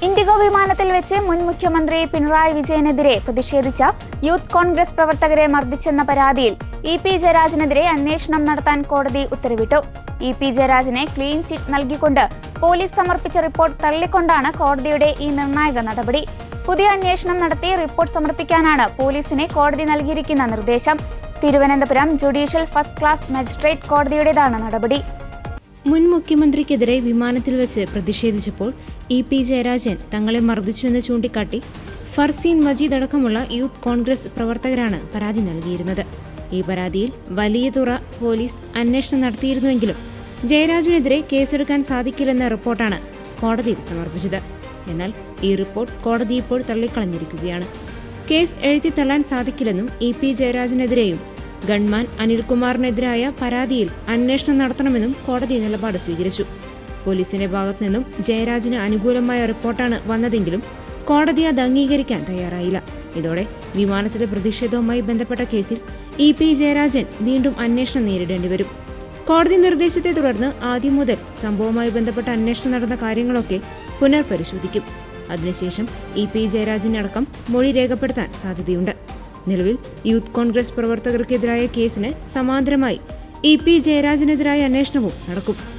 IndiGo വിമാനത്തിൽ വെച്ച് മുൻ മുഖ്യമന്ത്രി പിണറായി വിജയനെതിരെ പ്രതിഷേധിച്ച യൂത്ത് കോൺഗ്രസ് പ്രവർത്തകരെ മർദ്ദിച്ചെന്ന പരാതിയിൽ ഇ.പി. ജയരാജനെതിരെ അന്വേഷണം നടത്താൻ കോടതി ഉത്തരവിട്ടു. ഇ.പി. ജയരാജനെ ക്ലീൻ ചിറ്റ് നൽകിക്കൊണ്ട് പോലീസ് സമർപ്പിച്ച റിപ്പോർട്ട് തള്ളിക്കൊണ്ടാണ് കോടതിയുടെ ഈ നിർണായക നടപടി. പുതിയ അന്വേഷണം നടത്തി റിപ്പോർട്ട് സമർപ്പിക്കാനാണ് പോലീസിന് കോടതി നൽകിയിരിക്കുന്ന നിർദ്ദേശം. Thiruvananthapuram judicial first class magistrate കോടതിയുടേതാണ് നടപടി. മുൻ മുഖ്യമന്ത്രിക്കെതിരെ വിമാനത്തിൽ വെച്ച് പ്രതിഷേധിച്ചപ്പോൾ ഇ.പി. ജയരാജൻ തങ്ങളെ മർദ്ദിച്ചുവെന്ന് ചൂണ്ടിക്കാട്ടി ഫർസീൻ മജീദ് അടക്കമുള്ള യൂത്ത് കോൺഗ്രസ് പ്രവർത്തകരാണ് പരാതി നൽകിയിരുന്നത്. ഈ പരാതിയിൽ വലിയതുറ പോലീസ് അന്വേഷണം നടത്തിയിരുന്നുവെങ്കിലും ജയരാജനെതിരെ കേസെടുക്കാൻ സാധിക്കില്ലെന്ന റിപ്പോർട്ടാണ് കോടതിയിൽ സമർപ്പിച്ചത്. എന്നാൽ ഈ റിപ്പോർട്ട് കോടതി ഇപ്പോൾ തള്ളിക്കളഞ്ഞിരിക്കുകയാണ്. കേസ് എഴുതിത്തള്ളാൻ സാധിക്കില്ലെന്നും ഇ.പി. ജയരാജനെതിരെയും ഗൺമാൻ അനിൽകുമാറിനെതിരായ പരാതിയിൽ അന്വേഷണം നടത്തണമെന്നും കോടതി നിലപാട് സ്വീകരിച്ചു. പോലീസിന്റെ ഭാഗത്തുനിന്നും ജയരാജന് അനുകൂലമായ റിപ്പോർട്ടാണ് വന്നതെങ്കിലും കോടതി അത് അംഗീകരിക്കാൻ തയ്യാറായില്ല. ഇതോടെ വിമാനത്തിലെ പ്രതിഷേധവുമായി ബന്ധപ്പെട്ട കേസിൽ ഇ.പി. ജയരാജൻ വീണ്ടും അന്വേഷണം നേരിടേണ്ടി വരും. കോടതി നിർദ്ദേശത്തെ തുടർന്ന് ആദ്യം മുതൽ സംഭവവുമായി ബന്ധപ്പെട്ട അന്വേഷണം നടന്ന കാര്യങ്ങളൊക്കെ പുനർപരിശോധിക്കും. അതിനുശേഷം ഇ.പി. ജയരാജനടക്കം മൊഴി രേഖപ്പെടുത്താൻ സാധ്യതയുണ്ട്. നിലവിൽ യൂത്ത് കോൺഗ്രസ് പ്രവർത്തകർക്കെതിരായ കേസിന് സമാന്തരമായി ഇ.പി. ജയരാജനെതിരായ അന്വേഷണവും നടക്കും.